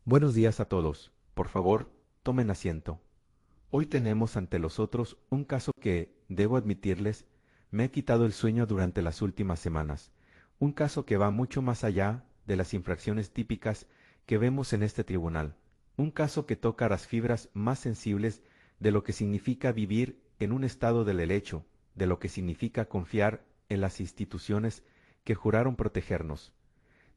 Buenos días a todos. Por favor, tomen asiento. Hoy tenemos ante nosotros un caso que, debo admitirles, me ha quitado el sueño durante las últimas semanas. Un caso que va mucho más allá de las infracciones típicas que vemos en este tribunal. Un caso que toca las fibras más sensibles de lo que significa vivir en un estado del derecho, de lo que significa confiar en las instituciones que juraron protegernos.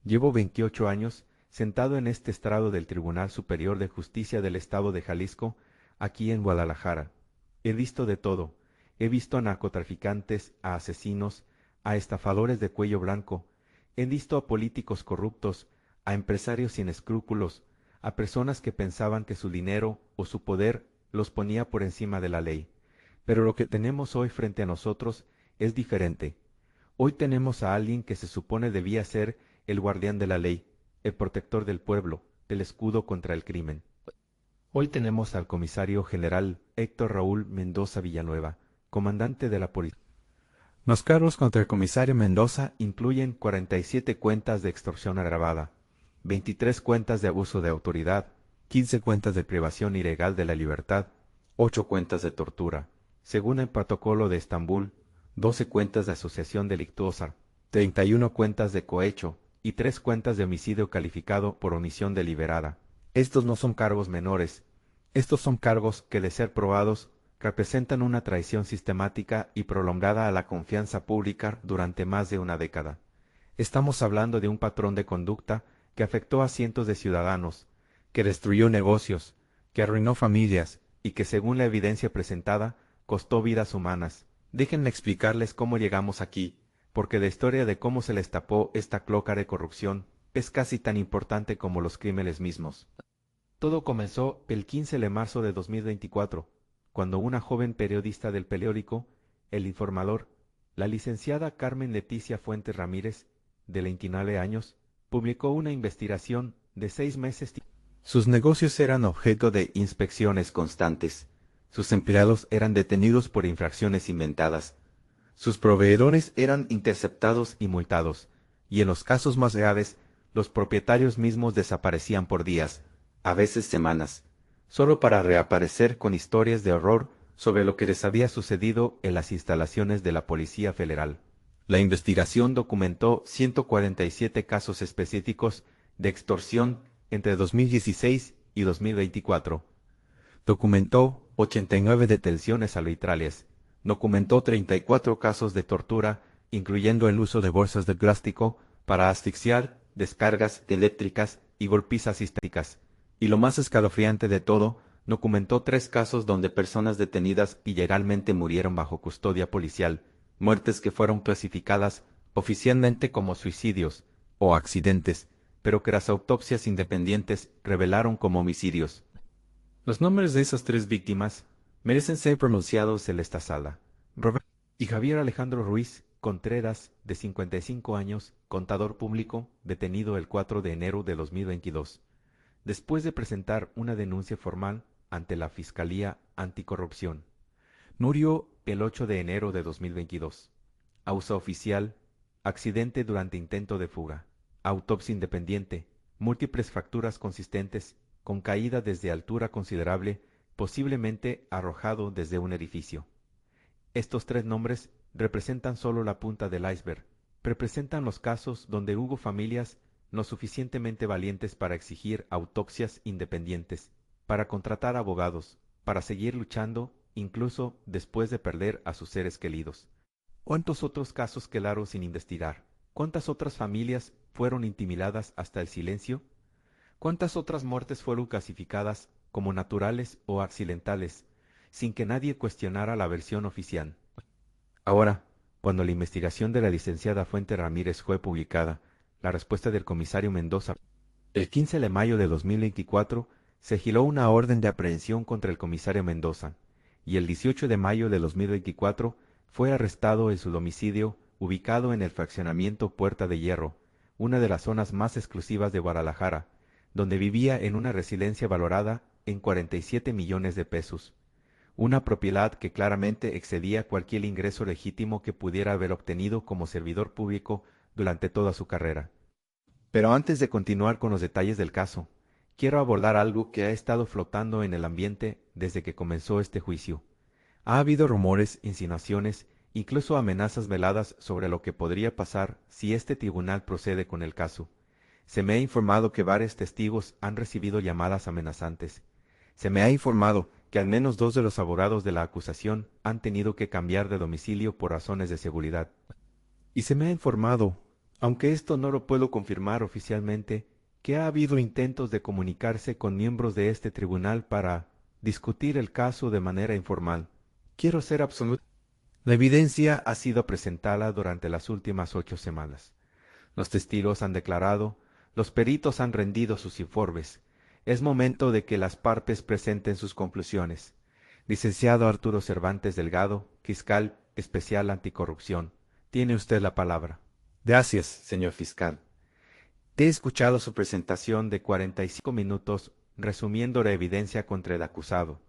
Llevo 28 años sentado en este estrado del Tribunal Superior de Justicia del Estado de Jalisco, aquí en Guadalajara. He visto de todo. He visto a narcotraficantes, a asesinos, a estafadores de cuello blanco. He visto a políticos corruptos, a empresarios sin escrúpulos, a personas que pensaban que su dinero o su poder los ponía por encima de la ley. Pero lo que tenemos hoy frente a nosotros es diferente. Hoy tenemos a alguien que se supone debía ser el guardián de la ley, el protector del pueblo, el escudo contra el crimen. Hoy tenemos al comisario general Héctor Raúl Mendoza Villanueva, comandante de la policía. Los cargos contra el comisario Mendoza incluyen 47 cuentas de extorsión agravada, 23 cuentas de abuso de autoridad, 15 cuentas de privación ilegal de la libertad, 8 cuentas de tortura. Según el protocolo de Estambul, 12 cuentas de asociación delictuosa, 31 cuentas de cohecho y 3 cuentas de homicidio calificado por omisión deliberada. Estos no son cargos menores. Estos son cargos que, de ser probados, representan una traición sistemática y prolongada a la confianza pública durante más de una década. Estamos hablando de un patrón de conducta que afectó a cientos de ciudadanos, que destruyó negocios, que arruinó familias y que, según la evidencia presentada, costó vidas humanas. Déjenme explicarles cómo llegamos aquí, porque la historia de cómo se les tapó esta cloaca de corrupción es casi tan importante como los crímenes mismos. Todo comenzó el 15 de marzo de 2024, cuando una joven periodista del periódico El Informador, la licenciada Carmen Leticia Fuentes Ramírez, de 29 años, publicó una investigación de 6 meses. Sus negocios eran objeto de inspecciones constantes. Sus empleados eran detenidos por infracciones inventadas. Sus proveedores eran interceptados y multados, y en los casos más graves, los propietarios mismos desaparecían por días, a veces semanas, solo para reaparecer con historias de horror sobre lo que les había sucedido en las instalaciones de la Policía Federal. La investigación documentó 147 casos específicos de extorsión entre 2016 y 2024. Documentó 89 detenciones arbitrarias. Documentó 34 casos de tortura, incluyendo el uso de bolsas de plástico para asfixiar, descargas eléctricas y golpizas sistémicas. Y lo más escalofriante de todo, documentó 3 casos donde personas detenidas ilegalmente murieron bajo custodia policial, muertes que fueron clasificadas oficialmente como suicidios o accidentes, pero que las autopsias independientes revelaron como homicidios. Los nombres de esas 3 víctimas merecen ser pronunciados en esta sala. Robert y Javier Alejandro Ruiz Contreras, de 55 años, contador público, detenido el 4 de enero de 2022, después de presentar una denuncia formal ante la Fiscalía Anticorrupción. Murió el 8 de enero de 2022. Causa oficial: accidente durante intento de fuga. Autopsia independiente: múltiples fracturas consistentes, con caída desde altura considerable, posiblemente arrojado desde un edificio. Estos 3 nombres representan solo la punta del iceberg. Representan los casos donde hubo familias no suficientemente valientes para exigir autopsias independientes, para contratar abogados, para seguir luchando, incluso después de perder a sus seres queridos. ¿Cuántos otros casos quedaron sin investigar? ¿Cuántas otras familias fueron intimidadas hasta el silencio? ¿Cuántas otras muertes fueron clasificadas como naturales o accidentales, sin que nadie cuestionara la versión oficial? Ahora, cuando la investigación de la licenciada Fuentes Ramírez fue publicada, la respuesta del comisario Mendoza, el 15 de mayo de 2024, se giró una orden de aprehensión contra el comisario Mendoza, y el 18 de mayo de 2024 fue arrestado en su domicilio ubicado en el fraccionamiento Puerta de Hierro, una de las zonas más exclusivas de Guadalajara, donde vivía en una residencia valorada en 47 millones de pesos, una propiedad que claramente excedía cualquier ingreso legítimo que pudiera haber obtenido como servidor público durante toda su carrera. Pero antes de continuar con los detalles del caso, quiero abordar algo que ha estado flotando en el ambiente desde que comenzó este juicio. Ha habido rumores, insinuaciones, incluso amenazas veladas sobre lo que podría pasar si este tribunal procede con el caso. Se me ha informado que varios testigos han recibido llamadas amenazantes. Se me ha informado que al menos 2 de los abogados de la acusación han tenido que cambiar de domicilio por razones de seguridad. Y se me ha informado, aunque esto no lo puedo confirmar oficialmente, que ha habido intentos de comunicarse con miembros de este tribunal para discutir el caso de manera informal. Quiero ser absoluto. La evidencia ha sido presentada durante las últimas 8 semanas. Los testigos han declarado, los peritos han rendido sus informes. Es momento de que las partes presenten sus conclusiones. Licenciado Arturo Cervantes Delgado, fiscal especial anticorrupción, tiene usted la palabra. Gracias, señor fiscal. He escuchado su presentación de 45 minutos resumiendo la evidencia contra el acusado.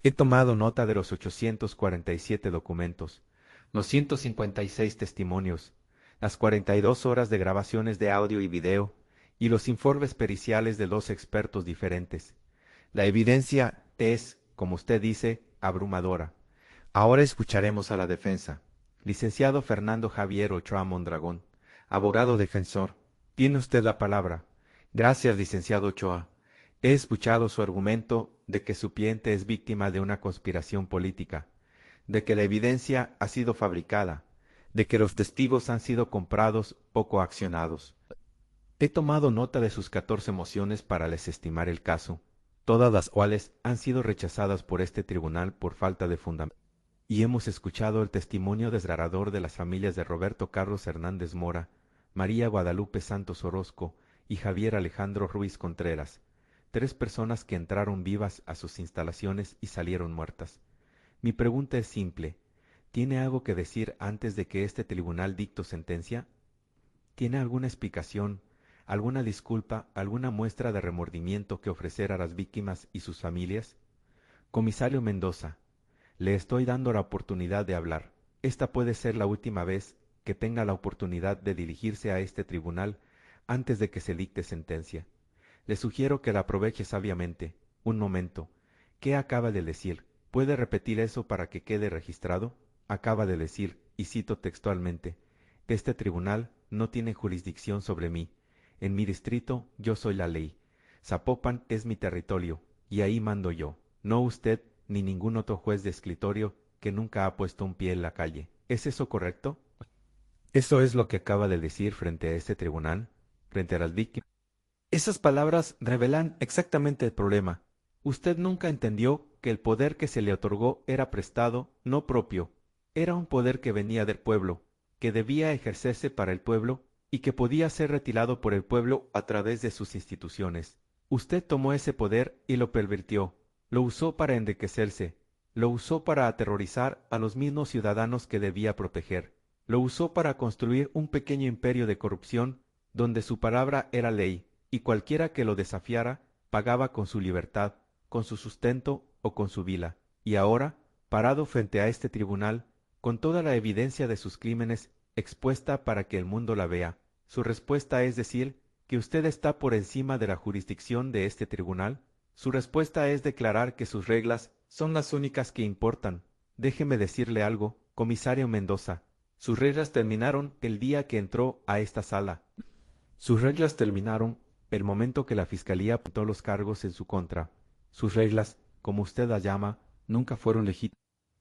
He tomado nota de los 847 documentos, los 156 testimonios, las 42 horas de grabaciones de audio y video y los informes periciales de 2 expertos diferentes. La evidencia es, como usted dice, abrumadora. Ahora escucharemos a la defensa. Licenciado Fernando Javier Ochoa Mondragón, abogado defensor. Tiene usted la palabra. Gracias, licenciado Ochoa. He escuchado su argumento de que su cliente es víctima de una conspiración política, de que la evidencia ha sido fabricada, de que los testigos han sido comprados o coaccionados. He tomado nota de sus 14 mociones para desestimar el caso, todas las cuales han sido rechazadas por este tribunal por falta de fundamento. Y hemos escuchado el testimonio desgarrador de las familias de Roberto Carlos Hernández Mora, María Guadalupe Santos Orozco y Javier Alejandro Ruiz Contreras, 3 personas que entraron vivas a sus instalaciones y salieron muertas. Mi pregunta es simple. ¿Tiene algo que decir antes de que este tribunal dicte sentencia? ¿Tiene alguna explicación, alguna disculpa, alguna muestra de remordimiento que ofrecer a las víctimas y sus familias? Comisario Mendoza, le estoy dando la oportunidad de hablar. Esta puede ser la última vez que tenga la oportunidad de dirigirse a este tribunal antes de que se dicte sentencia. Le sugiero que la aproveche sabiamente. Un momento. ¿Qué acaba de decir? ¿Puede repetir eso para que quede registrado? Acaba de decir, y cito textualmente, este tribunal no tiene jurisdicción sobre mí. En mi distrito yo soy la ley. Zapopan es mi territorio, y ahí mando yo, no usted ni ningún otro juez de escritorio que nunca ha puesto un pie en la calle. ¿Es eso correcto? ¿Eso es lo que acaba de decir frente a este tribunal, frente a las víctimas? Esas palabras revelan exactamente el problema. Usted nunca entendió que el poder que se le otorgó era prestado, no propio. Era un poder que venía del pueblo, que debía ejercerse para el pueblo y que podía ser retirado por el pueblo a través de sus instituciones. Usted tomó ese poder y lo pervirtió, lo usó para enriquecerse, lo usó para aterrorizar a los mismos ciudadanos que debía proteger, lo usó para construir un pequeño imperio de corrupción donde su palabra era ley, y cualquiera que lo desafiara pagaba con su libertad, con su sustento o con su vida. Y ahora, parado frente a este tribunal, con toda la evidencia de sus crímenes expuesta para que el mundo la vea, su respuesta es decir que usted está por encima de la jurisdicción de este tribunal. Su respuesta es declarar que sus reglas son las únicas que importan. Déjeme decirle algo, comisario Mendoza. Sus reglas terminaron el día que entró a esta sala. Sus reglas terminaron el momento que la Fiscalía apuntó los cargos en su contra. Sus reglas, como usted las llama, nunca fueron legítimas.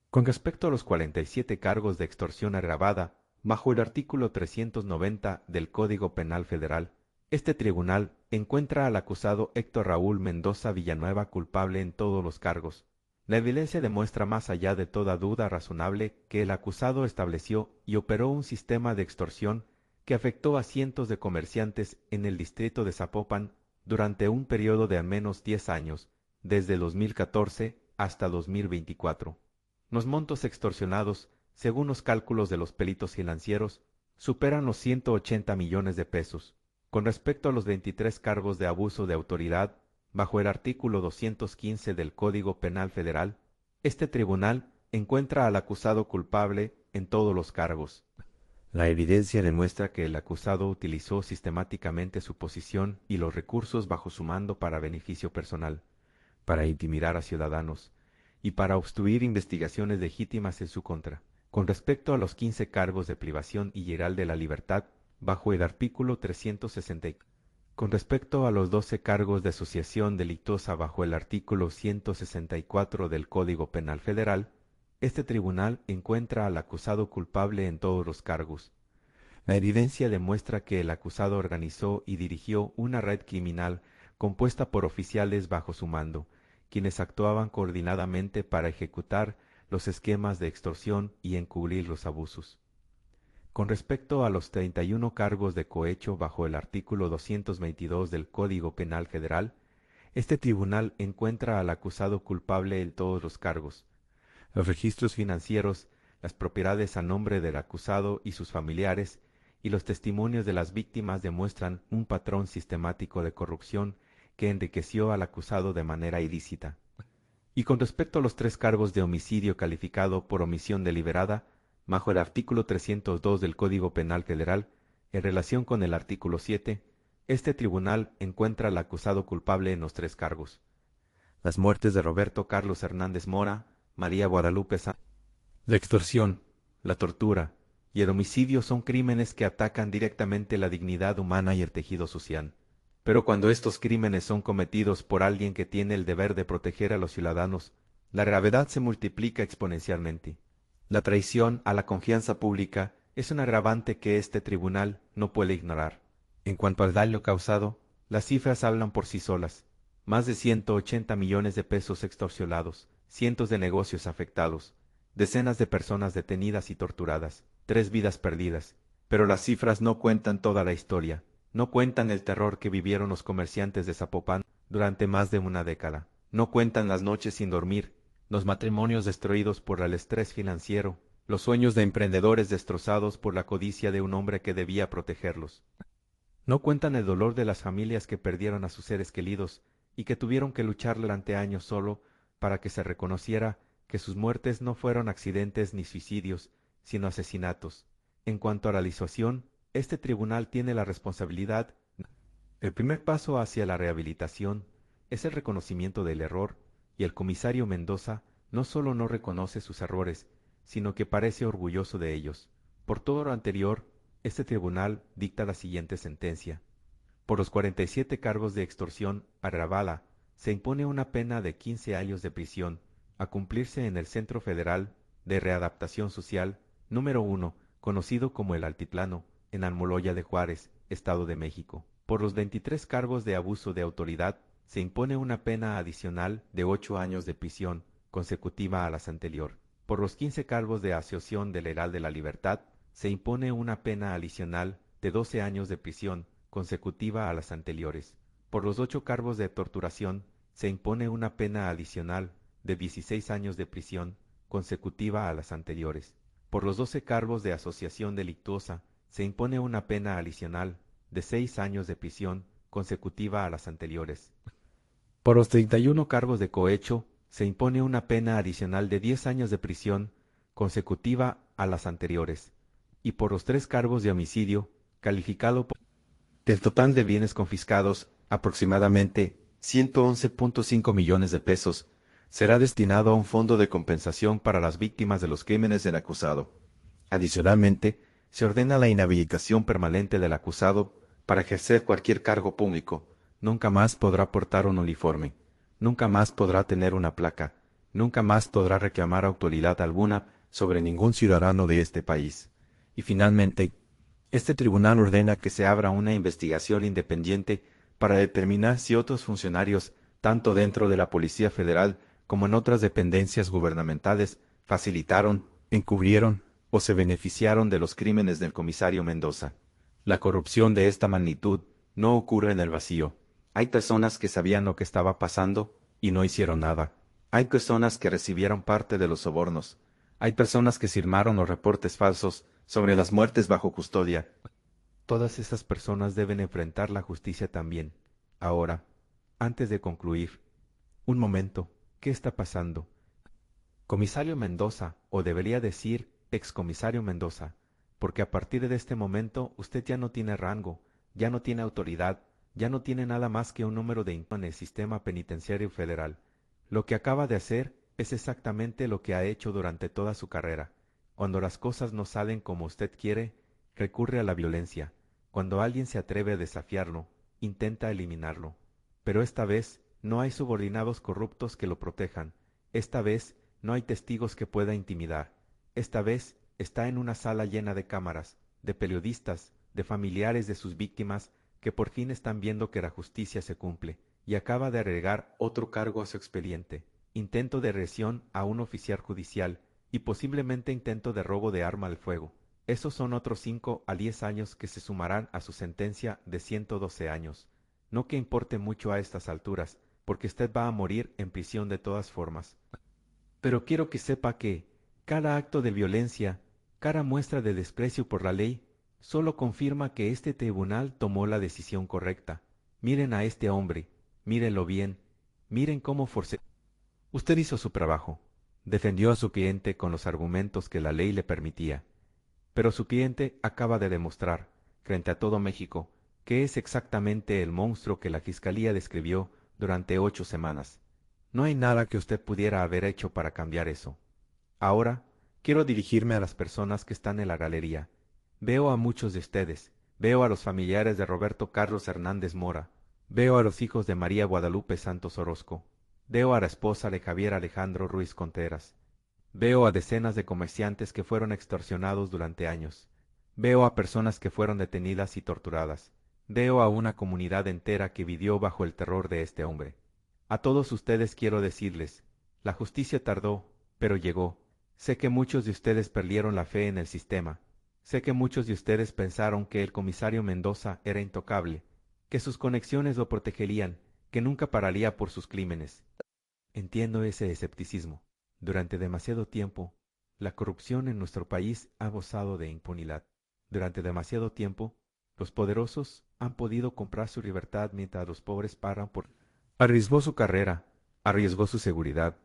Con respecto a los 47 cargos de extorsión agravada, bajo el artículo 390 del Código Penal Federal, este tribunal encuentra al acusado Héctor Raúl Mendoza Villanueva culpable en todos los cargos. La evidencia demuestra más allá de toda duda razonable que el acusado estableció y operó un sistema de extorsión que afectó a cientos de comerciantes en el distrito de Zapopan durante un periodo de al menos 10 años, desde 2014 hasta 2024. Los montos extorsionados, según los cálculos de los peritos financieros, superan los 180 millones de pesos. Con respecto a los 23 cargos de abuso de autoridad, bajo el artículo 215 del Código Penal Federal, este tribunal encuentra al acusado culpable en todos los cargos. La evidencia demuestra que el acusado utilizó sistemáticamente su posición y los recursos bajo su mando para beneficio personal, para intimidar a ciudadanos y para obstruir investigaciones legítimas en su contra. Con respecto a los 15 cargos de privación ilegal de la libertad, bajo el artículo 360. Con respecto a los 12 cargos de asociación delictuosa bajo el artículo 164 del Código Penal Federal, este tribunal encuentra al acusado culpable en todos los cargos. La evidencia demuestra que el acusado organizó y dirigió una red criminal compuesta por oficiales bajo su mando, quienes actuaban coordinadamente para ejecutar los esquemas de extorsión y encubrir los abusos. Con respecto a los 31 cargos de cohecho bajo el artículo 222 del Código Penal Federal, este tribunal encuentra al acusado culpable en todos los cargos. Los registros financieros, las propiedades a nombre del acusado y sus familiares, y los testimonios de las víctimas demuestran un patrón sistemático de corrupción que enriqueció al acusado de manera ilícita. Y con respecto a los 3 cargos de homicidio calificado por omisión deliberada, bajo el artículo 302 del Código Penal Federal, en relación con el artículo 7, este tribunal encuentra al acusado culpable en los 3 cargos. Las muertes de Roberto Carlos Hernández Mora, María Guadalupe Sánchez, la extorsión, la tortura y el homicidio son crímenes que atacan directamente la dignidad humana y el tejido social. Pero cuando estos crímenes son cometidos por alguien que tiene el deber de proteger a los ciudadanos, la gravedad se multiplica exponencialmente. La traición a la confianza pública es un agravante que este tribunal no puede ignorar. En cuanto al daño causado, las cifras hablan por sí solas. Más de 180 millones de pesos extorsionados, cientos de negocios afectados, decenas de personas detenidas y torturadas, 3 vidas perdidas. Pero las cifras no cuentan toda la historia. No cuentan el terror que vivieron los comerciantes de Zapopan durante más de una década. No cuentan las noches sin dormir, los matrimonios destruidos por el estrés financiero, los sueños de emprendedores destrozados por la codicia de un hombre que debía protegerlos. No cuentan el dolor de las familias que perdieron a sus seres queridos y que tuvieron que luchar durante años solo para que se reconociera que sus muertes no fueron accidentes ni suicidios, sino asesinatos. En cuanto a la disuasión, este tribunal tiene la responsabilidad. El primer paso hacia la rehabilitación es el reconocimiento del error, y el comisario Mendoza no solo no reconoce sus errores, sino que parece orgulloso de ellos. Por todo lo anterior, este tribunal dicta la siguiente sentencia. Por los 47 cargos de extorsión agravada, se impone una pena de 15 años de prisión, a cumplirse en el Centro Federal de Readaptación Social número 1, conocido como el Altiplano, en Almoloya de Juárez, Estado de México. Por los 23 cargos de abuso de autoridad, se impone una pena adicional de 8 años de prisión, consecutiva a las anterior. Por los 15 cargos de asociación ilegal de la libertad, se impone una pena adicional de 12 años de prisión, consecutiva a las anteriores. Por los 8 cargos de torturación, se impone una pena adicional de 16 años de prisión, consecutiva a las anteriores. Por los 12 cargos de asociación delictuosa, se impone una pena adicional de 6 años de prisión, consecutiva a las anteriores. Por los 31 cargos de cohecho, se impone una pena adicional de 10 años de prisión, consecutiva a las anteriores. Y por los 3 cargos de homicidio, calificado por... Del total de bienes confiscados, aproximadamente 111.5 millones de pesos, será destinado a un fondo de compensación para las víctimas de los crímenes del acusado. Adicionalmente, se ordena la inhabilitación permanente del acusado para ejercer cualquier cargo público. Nunca más podrá portar un uniforme, nunca más podrá tener una placa, nunca más podrá reclamar autoridad alguna sobre ningún ciudadano de este país. Y finalmente, este tribunal ordena que se abra una investigación independiente para determinar si otros funcionarios, tanto dentro de la Policía Federal como en otras dependencias gubernamentales, facilitaron, encubrieron o se beneficiaron de los crímenes del comisario Mendoza. La corrupción de esta magnitud no ocurre en el vacío. Hay personas que sabían lo que estaba pasando y no hicieron nada. Hay personas que recibieron parte de los sobornos. Hay personas que firmaron los reportes falsos sobre las muertes bajo custodia. Todas estas personas deben enfrentar la justicia también. Ahora, antes de concluir, un momento, ¿qué está pasando? Comisario Mendoza, o debería decir excomisario Mendoza, porque a partir de este momento usted ya no tiene rango, ya no tiene autoridad, ya no tiene nada más que un número de en el sistema penitenciario federal. Lo que acaba de hacer es exactamente lo que ha hecho durante toda su carrera. Cuando las cosas no salen como usted quiere, recurre a la violencia. Cuando alguien se atreve a desafiarlo, intenta eliminarlo. Pero esta vez no hay subordinados corruptos que lo protejan. Esta vez no hay testigos que pueda intimidar. Esta vez está en una sala llena de cámaras, de periodistas, de familiares de sus víctimas, que por fin están viendo que la justicia se cumple, y acaba de agregar otro cargo a su expediente, intento de agresión a un oficial judicial, y posiblemente intento de robo de arma al fuego. Esos son otros 5 a 10 años que se sumarán a su sentencia de 112 años. No que importe mucho a estas alturas, porque usted va a morir en prisión de todas formas. Pero quiero que sepa que cada acto de violencia, cada muestra de desprecio por la ley, solo confirma que este tribunal tomó la decisión correcta. Miren a este hombre, mírenlo bien, miren cómo force. Usted hizo su trabajo, defendió a su cliente con los argumentos que la ley le permitía, pero su cliente acaba de demostrar, frente a todo México, que es exactamente el monstruo que la Fiscalía describió durante 8 semanas. No hay nada que usted pudiera haber hecho para cambiar eso. Ahora, quiero dirigirme a las personas que están en la galería. Veo a muchos de ustedes, veo a los familiares de Roberto Carlos Hernández Mora, veo a los hijos de María Guadalupe Santos Orozco, veo a la esposa de Javier Alejandro Ruiz Contreras, veo a decenas de comerciantes que fueron extorsionados durante años, veo a personas que fueron detenidas y torturadas, veo a una comunidad entera que vivió bajo el terror de este hombre. A todos ustedes quiero decirles, la justicia tardó, pero llegó. Sé que muchos de ustedes perdieron la fe en el sistema. Sé que muchos de ustedes pensaron que el comisario Mendoza era intocable, que sus conexiones lo protegerían, que nunca pararía por sus crímenes. Entiendo ese escepticismo. Durante demasiado tiempo, la corrupción en nuestro país ha gozado de impunidad. Durante demasiado tiempo, los poderosos han podido comprar su libertad mientras los pobres pagan por... Arriesgó su carrera, arriesgó su seguridad,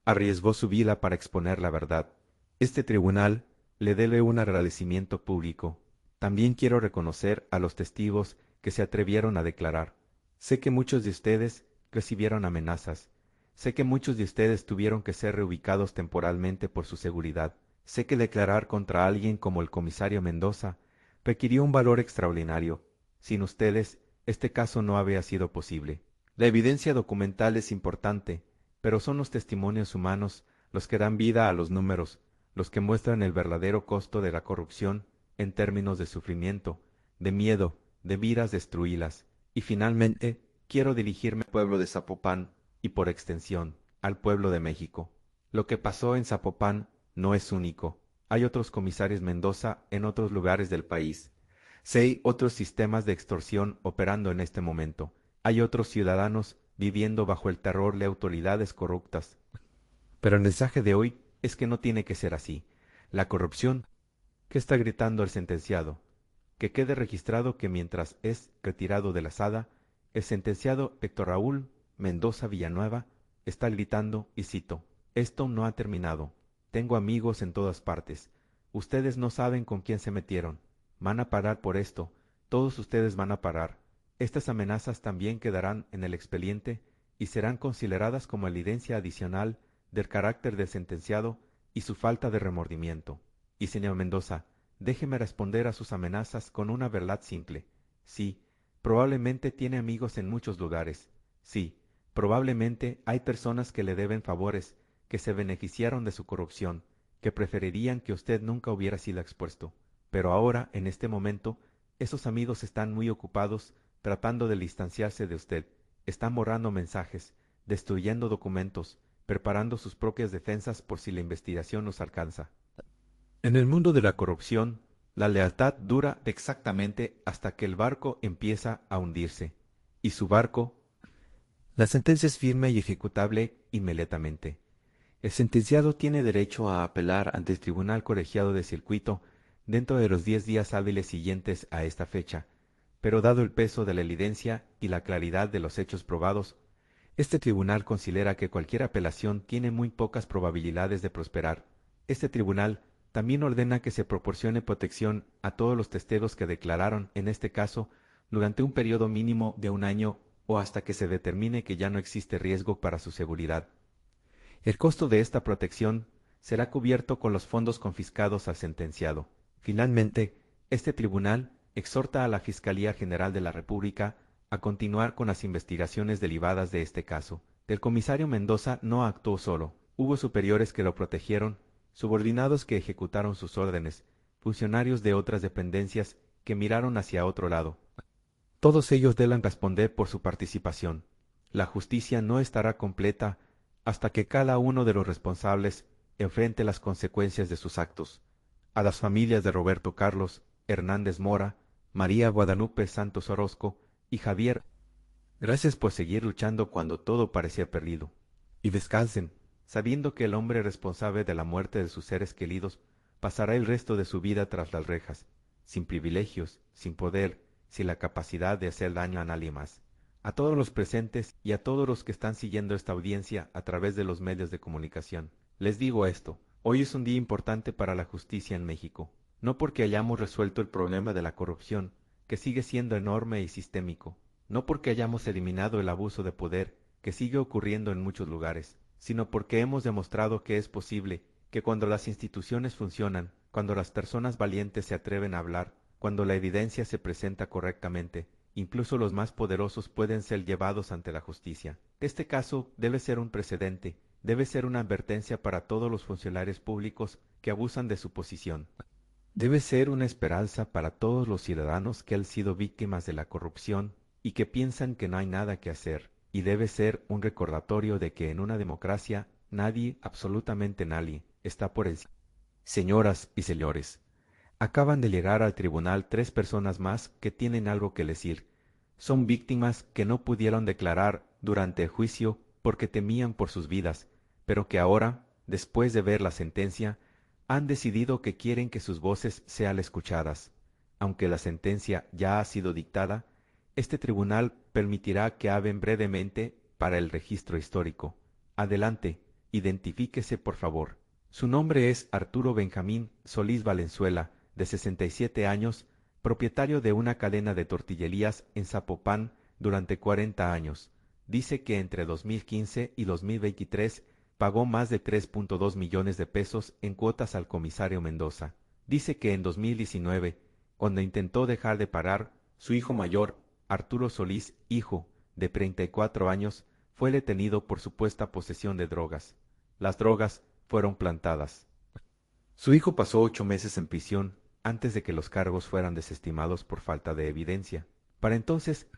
arriesgó su vida para exponer la verdad. Este tribunal le debe un agradecimiento público. También quiero reconocer a los testigos que se atrevieron a declarar. Sé que muchos de ustedes recibieron amenazas. Sé que muchos de ustedes tuvieron que ser reubicados temporalmente por su seguridad. Sé que declarar contra alguien como el comisario Mendoza requirió un valor extraordinario. Sin ustedes, este caso no habría sido posible. La evidencia documental es importante, pero son los testimonios humanos los que dan vida a los números, los que muestran el verdadero costo de la corrupción en términos de sufrimiento, de miedo, de vidas destruidas. Y finalmente, quiero dirigirme al pueblo de Zapopan y por extensión, al pueblo de México. Lo que pasó en Zapopan no es único. Hay otros comisarios Mendoza en otros lugares del país. Sé otros sistemas de extorsión operando en este momento. Hay otros ciudadanos viviendo bajo el terror de autoridades corruptas. Pero el mensaje de hoy es que no tiene que ser así. La corrupción, ¿qué está gritando el sentenciado? Que quede registrado que mientras es retirado de la sala, el sentenciado Héctor Raúl Mendoza Villanueva está gritando, y cito, «Esto no ha terminado. Tengo amigos en todas partes. Ustedes no saben con quién se metieron. Van a parar por esto. Todos ustedes van a parar. Estas amenazas también quedarán en el expediente y serán consideradas como evidencia adicional del carácter del sentenciado y su falta de remordimiento. Y señor Mendoza, déjeme responder a sus amenazas con una verdad simple. Sí, probablemente tiene amigos en muchos lugares. Sí, probablemente hay personas que le deben favores, que se beneficiaron de su corrupción, que preferirían que usted nunca hubiera sido expuesto. Pero ahora, en este momento, esos amigos están muy ocupados tratando de distanciarse de usted. Están borrando mensajes, destruyendo documentos, preparando sus propias defensas por si la investigación nos alcanza. En el mundo de la corrupción, la lealtad dura exactamente hasta que el barco empieza a hundirse. Y su barco, la sentencia es firme y ejecutable inmediatamente. El sentenciado tiene derecho a apelar ante el Tribunal Colegiado de Circuito dentro de los 10 días hábiles siguientes a esta fecha, pero dado el peso de la evidencia y la claridad de los hechos probados, este tribunal considera que cualquier apelación tiene muy pocas probabilidades de prosperar. Este tribunal También ordena que se proporcione protección a todos los testigos que declararon, en este caso, durante un periodo mínimo de un año o hasta que se determine que ya no existe riesgo para su seguridad. El costo de esta protección será cubierto con los fondos confiscados al sentenciado. Finalmente, este tribunal exhorta a la Fiscalía General de la República a continuar con las investigaciones derivadas de este caso. El comisario Mendoza no actuó solo. Hubo superiores que lo protegieron, subordinados que ejecutaron sus órdenes, funcionarios de otras dependencias que miraron hacia otro lado. Todos ellos deben responder por su participación. La justicia no estará completa hasta que cada uno de los responsables enfrente las consecuencias de sus actos. A las familias de Roberto Carlos Hernández Mora, María Guadalupe Santos Orozco y Javier, gracias por seguir luchando cuando todo parecía perdido. Y descansen, sabiendo que el hombre responsable de la muerte de sus seres queridos pasará el resto de su vida tras las rejas, sin privilegios, sin poder, sin la capacidad de hacer daño a nadie más. A todos los presentes y a todos los que están siguiendo esta audiencia a través de los medios de comunicación, les digo esto: hoy es un día importante para la justicia en México, no porque hayamos resuelto el problema de la corrupción, que sigue siendo enorme y sistémico, no porque hayamos eliminado el abuso de poder, que sigue ocurriendo en muchos lugares, sino porque hemos demostrado que es posible, que cuando las instituciones funcionan, cuando las personas valientes se atreven a hablar, cuando la evidencia se presenta correctamente, incluso los más poderosos pueden ser llevados ante la justicia. Este caso debe ser un precedente, debe ser una advertencia para todos los funcionarios públicos que abusan de su posición. Debe ser una esperanza para todos los ciudadanos que han sido víctimas de la corrupción y que piensan que no hay nada que hacer, y debe ser un recordatorio de que en una democracia nadie, absolutamente nadie, está por encima. Señoras y señores, acaban de llegar al tribunal 3 personas más que tienen algo que decir. Son víctimas que no pudieron declarar durante el juicio porque temían por sus vidas, pero que ahora, después de ver la sentencia, han decidido que quieren que sus voces sean escuchadas. Aunque la sentencia ya ha sido dictada, este tribunal permitirá que hablen brevemente para el registro histórico. Adelante, identifíquese por favor. Su nombre es Arturo Benjamín Solís Valenzuela, de 67 años, propietario de una cadena de tortillerías en Zapopan durante 40 años. Dice que entre 2015 y 2023 pagó más de 3.2 millones de pesos en cuotas al comisario Mendoza. Dice que en 2019, cuando intentó dejar de pagar, su hijo mayor, Arturo Solís, hijo, de 34 años, fue detenido por supuesta posesión de drogas. Las drogas fueron plantadas. Su hijo pasó 8 meses en prisión antes de que los cargos fueran desestimados por falta de evidencia. Para entonces,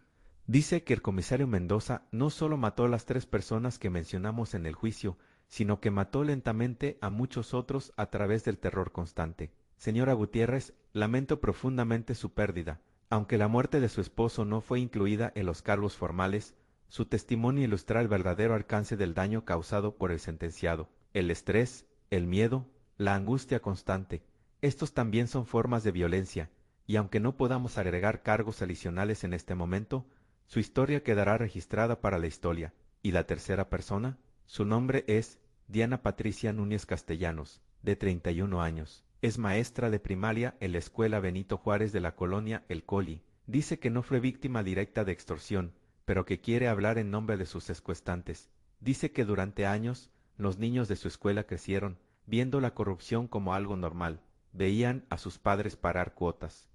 dice que el comisario Mendoza no solo mató a las 3 personas que mencionamos en el juicio, sino que mató lentamente a muchos otros a través del terror constante. Señora Gutiérrez, lamento profundamente su pérdida. Aunque la muerte de su esposo no fue incluida en los cargos formales, su testimonio ilustra el verdadero alcance del daño causado por el sentenciado. El estrés, el miedo, la angustia constante. Estos también son formas de violencia, y aunque no podamos agregar cargos adicionales en este momento, su historia quedará registrada para la historia. ¿Y la tercera persona? Su nombre es Diana Patricia Núñez Castellanos, de 31 años. Es maestra de primaria en la escuela Benito Juárez de la colonia El Coli. Dice que no fue víctima directa de extorsión, pero que quiere hablar en nombre de sus secuestrantes. Dice que durante años los niños de su escuela crecieron viendo la corrupción como algo normal. Veían a sus padres pagar cuotas.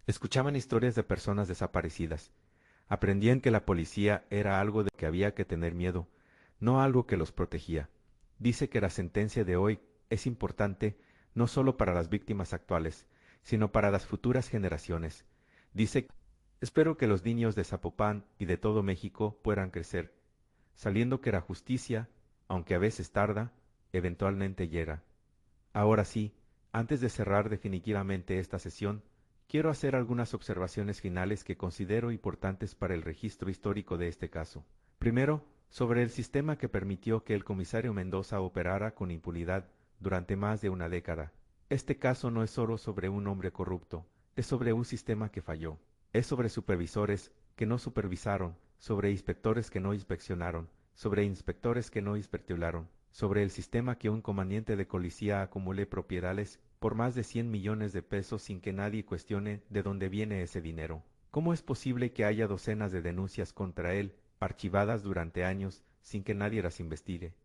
Escuchaban historias de personas desaparecidas. Aprendían que la policía era algo de que había que tener miedo, no algo que los protegía. Dice que la sentencia de hoy es importante no solo para las víctimas actuales, sino para las futuras generaciones. Dice: espero que los niños de Zapopan y de todo México puedan crecer, sabiendo que la justicia, aunque a veces tarda, eventualmente llega. Ahora sí, antes de cerrar definitivamente esta sesión, quiero hacer algunas observaciones finales que considero importantes para el registro histórico de este caso. Primero, sobre el sistema que permitió que el comisario Mendoza operara con impunidad durante más de una década. Este caso no es solo sobre un hombre corrupto, es sobre un sistema que falló. Es sobre supervisores que no supervisaron, sobre inspectores que no inspeccionaron, sobre inspectores que no inspeccionaron, sobre el sistema que un comandante de policía acumule propiedades por más de 100 millones de pesos sin que nadie cuestione de dónde viene ese dinero. ¿Cómo es posible que haya docenas de denuncias contra él, archivadas durante años, sin que nadie las investigue?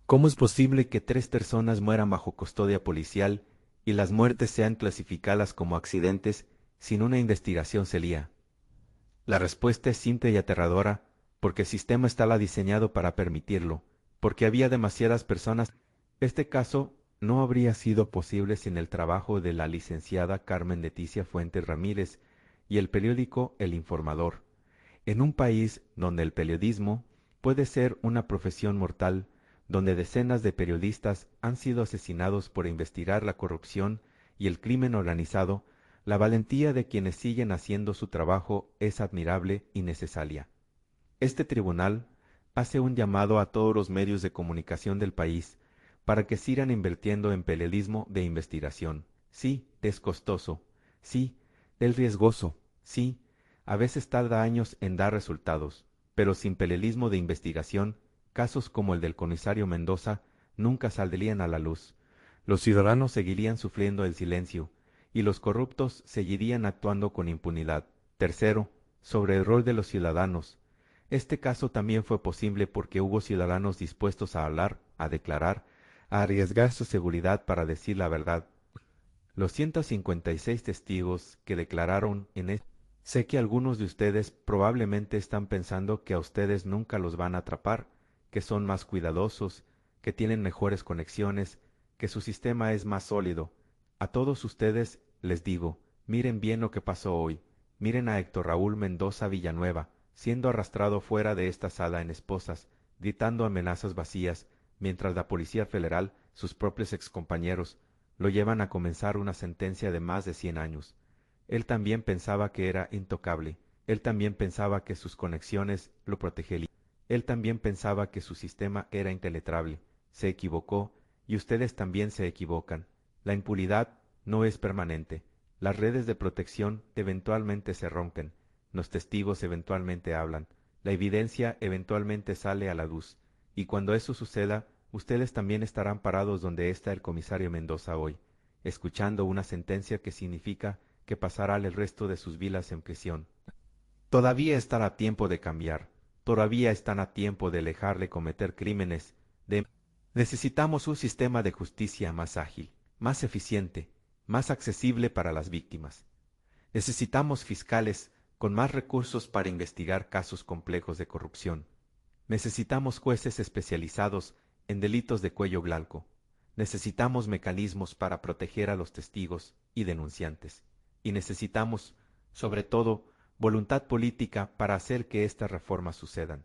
¿Cómo es posible que 3 personas mueran bajo custodia policial y las muertes sean clasificadas como accidentes sin una investigación seria? La respuesta es simple y aterradora, porque el sistema estaba diseñado para permitirlo, porque había demasiadas personas. Este caso no habría sido posible sin el trabajo de la licenciada Carmen Leticia Fuentes Ramírez y el periódico El Informador. En un país donde el periodismo puede ser una profesión mortal, donde decenas de periodistas han sido asesinados por investigar la corrupción y el crimen organizado, la valentía de quienes siguen haciendo su trabajo es admirable y necesaria. Este tribunal hace un llamado a todos los medios de comunicación del país para que sigan invirtiendo en periodismo de investigación. Sí, es costoso. Sí, es riesgoso. Sí, a veces tarda años en dar resultados, pero sin periodismo de investigación, casos como el del comisario Mendoza nunca saldrían a la luz. Los ciudadanos seguirían sufriendo el silencio y los corruptos seguirían actuando con impunidad. Tercero, sobre el rol de los ciudadanos. Este caso también fue posible porque hubo ciudadanos dispuestos a hablar, a declarar, a arriesgar su seguridad para decir la verdad. Los 156 testigos que declararon en este... Sé que algunos de ustedes probablemente están pensando que a ustedes nunca los van a atrapar, que son más cuidadosos, que tienen mejores conexiones, que su sistema es más sólido. A todos ustedes les digo, miren bien lo que pasó hoy. Miren a Héctor Raúl Mendoza Villanueva, siendo arrastrado fuera de esta sala en esposas, gritando amenazas vacías, mientras la Policía Federal, sus propios excompañeros, lo llevan a comenzar una sentencia de más de 100 años. Él también pensaba que era intocable. Él también pensaba que sus conexiones lo protegerían. Él también pensaba que su sistema era impenetrable. Se equivocó, y ustedes también se equivocan. La impunidad no es permanente. Las redes de protección eventualmente se rompen. Los testigos eventualmente hablan. La evidencia eventualmente sale a la luz. Y cuando eso suceda, ustedes también estarán parados donde está el comisario Mendoza hoy, escuchando una sentencia que significa que pasará el resto de sus vidas en prisión. Todavía están a tiempo de cambiar, todavía están a tiempo de dejar de cometer crímenes. Necesitamos un sistema de justicia más ágil, más eficiente, más accesible para las víctimas. Necesitamos fiscales con más recursos para investigar casos complejos de corrupción. Necesitamos jueces especializados en delitos de cuello blanco. Necesitamos mecanismos para proteger a los testigos y denunciantes. Y necesitamos, sobre todo, voluntad política para hacer que estas reformas sucedan.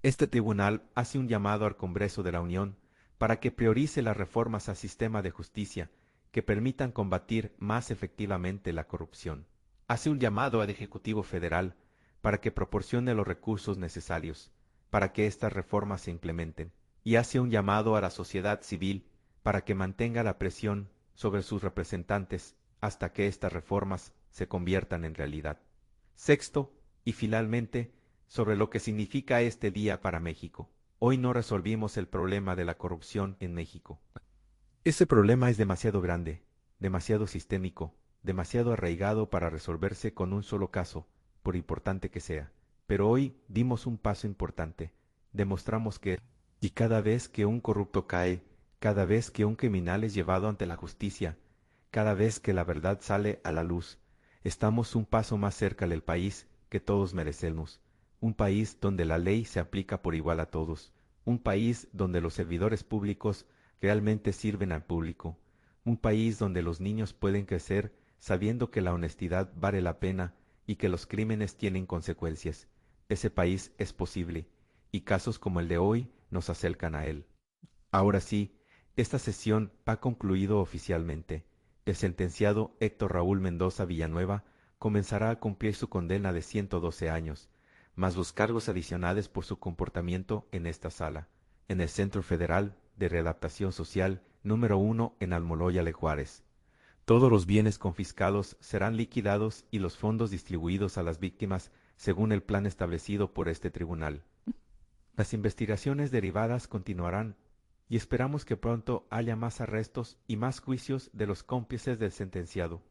Este tribunal hace un llamado al Congreso de la Unión para que priorice las reformas al sistema de justicia que permitan combatir más efectivamente la corrupción. Hace un llamado al Ejecutivo Federal para que proporcione los recursos necesarios para que estas reformas se implementen, y hace un llamado a la sociedad civil para que mantenga la presión sobre sus representantes hasta que estas reformas se conviertan en realidad. Sexto, y finalmente, sobre lo que significa este día para México. Hoy no resolvimos el problema de la corrupción en México. Ese problema es demasiado grande, demasiado sistémico, demasiado arraigado para resolverse con un solo caso, por importante que sea. Pero hoy dimos un paso importante. Demostramos que, y cada vez que un corrupto cae, cada vez que un criminal es llevado ante la justicia, cada vez que la verdad sale a la luz, estamos un paso más cerca del país que todos merecemos. Un país donde la ley se aplica por igual a todos. Un país donde los servidores públicos realmente sirven al público. Un país donde los niños pueden crecer sabiendo que la honestidad vale la pena y que los crímenes tienen consecuencias. Ese país es posible, y casos como el de hoy nos acercan a él. Ahora sí, esta sesión ha concluido oficialmente. El sentenciado Héctor Raúl Mendoza Villanueva comenzará a cumplir su condena de 112 años, más los cargos adicionales por su comportamiento en esta sala, en el Centro Federal de Readaptación Social número 1 en Almoloya de Juárez. Todos los bienes confiscados serán liquidados y los fondos distribuidos a las víctimas según el plan establecido por este tribunal. Las investigaciones derivadas continuarán y esperamos que pronto haya más arrestos y más juicios de los cómplices del sentenciado.